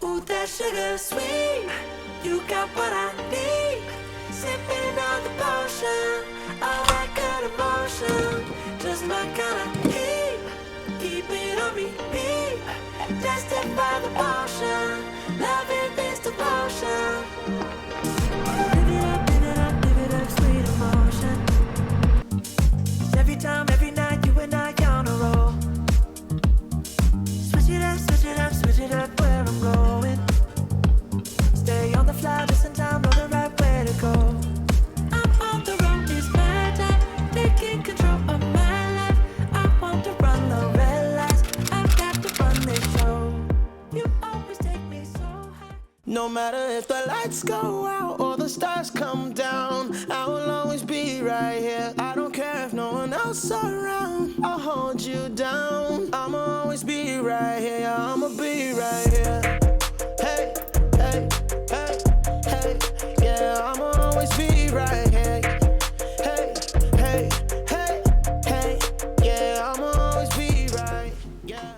Ooh, that sugar sweet, you got what I need. Sipping on the potion, all that good emotion. Just my kind of heat, keep it on repeat. Tested by the potion, loving this devotion. Live it up, sweet emotion. Every time, every night, you and I on a roll. Switch it up, switch it up, switch it up where I'm going. Stay on the fly, listen time, know the right way to go. I'm on the road, it's my time, taking control of my life. I want to run the red lights, I've got to run this show. You always take me so high. No matter if the lights go out or the stars come down, I will always be right here. I don't care if no one else around, I'll hold you down. I'ma always be right here, I'ma be right here. Hey, hey, hey, hey, yeah, I'ma always be right here. Hey, hey, hey, hey, yeah, I'ma always be right, yeah.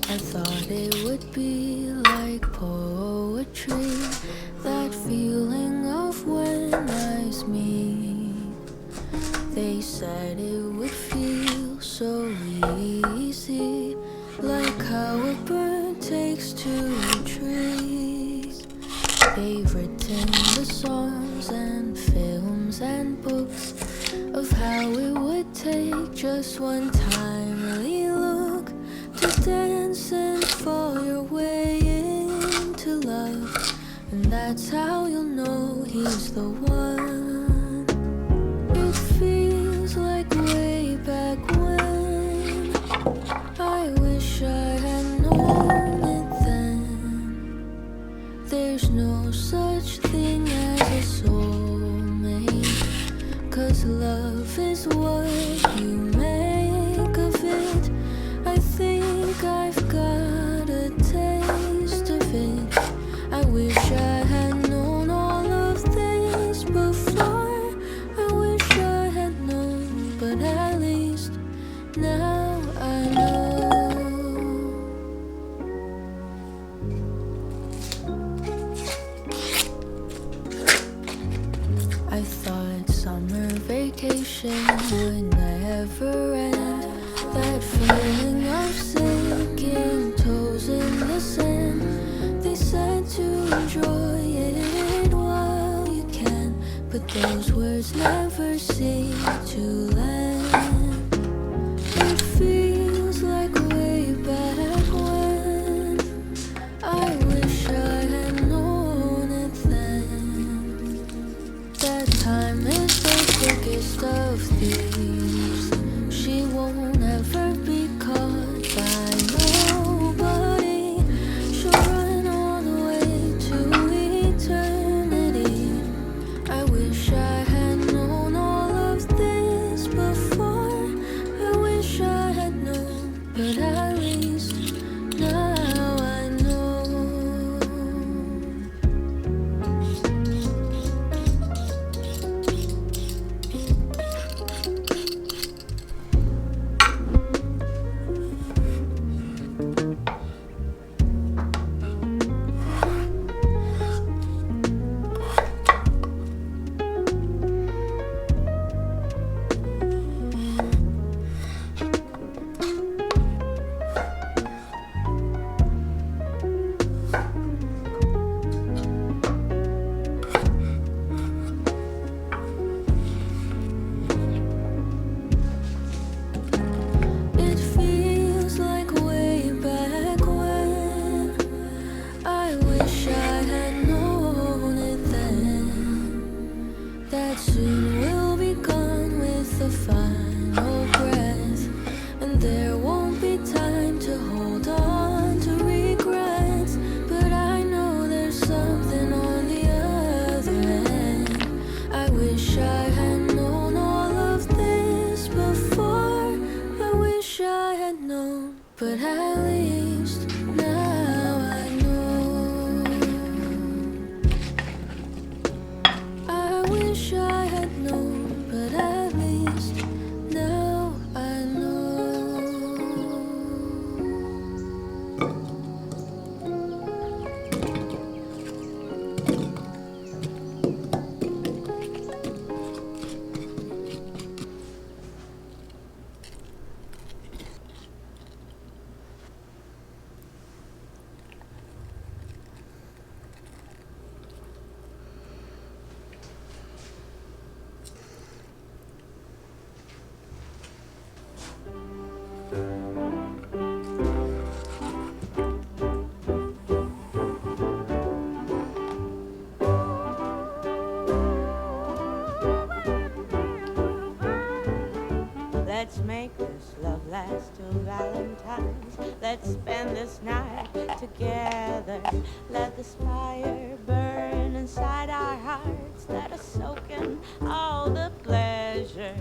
I thought it would be like poetry, that feeling of when eyes meet. They said it would feel so easy, like how a bird takes to trees. They've written the songs and films and books of how it would take just one timely look to dance and fall your way into love. And that's how you'll know he's the one. It feels like way back when. I wish I had known it then. There's no such thing as a soulmate, 'cause love is what you make of it. I think I've got a taste of it. I wish I had known all of this before. I wish I had known, but at least now I know. I thought summer vacation would never end. That feeling of sinking toes in the sand. They said to enjoy it while you can, but those words never seem to land. It feels like way back when. I wish I had known it then. That time is the quickest of thieves. She won't ever be caught by nobody. She'll run all the way to eternity. wish I had known all of this before. I wish I had known, but at least now I know. It feels like way back when. I wish I had known it then, that soon we'll be gone with the final breath, and there won't be time to hold on to regrets. But I know there's something on the other end. I wish I had known all of this before. I wish I had known, but at least now I know. I wish I had known, but at least now I know. Let's make this love last till Valentine's. Let's spend this night together. Let this fire burn inside our hearts. Let us soak in all the pleasure.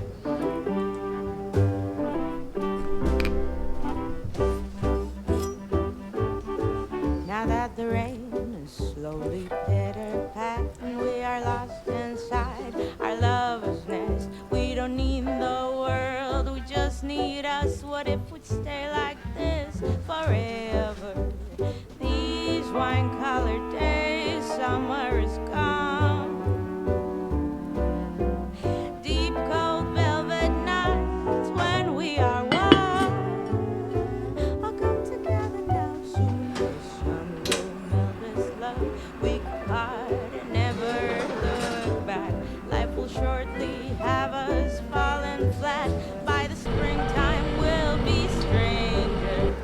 Now that the rain is slowly pitter-patting, we are lost inside our lover's nest. We don't need the world, we just need us. What if we'd stay like this forever? These wine-colored days, summer is gone. Deep cold velvet nights when we are one. All come together now, soon the sun will melt this love. We can part and never look back. Life will shortly have us falling flat. By the springtime we'll be strangers.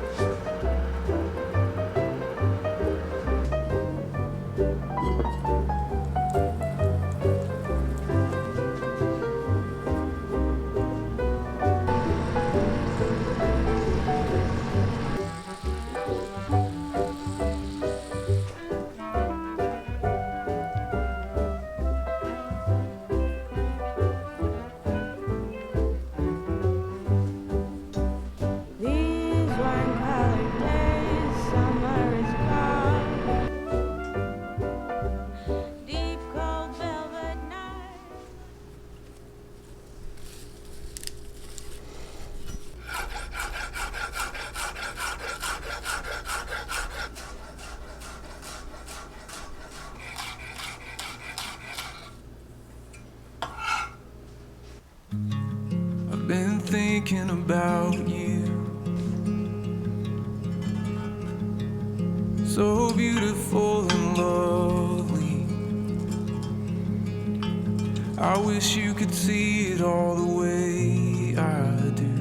These wine-colored days, summer is gone. Deep cold velvet night. I've been thinking about you, so beautiful and lovely. I wish you could see it all the way I do,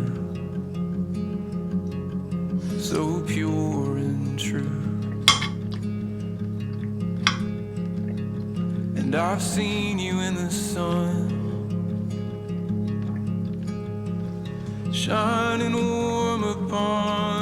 so pure and true. And I've seen you in the sun, shining warm upon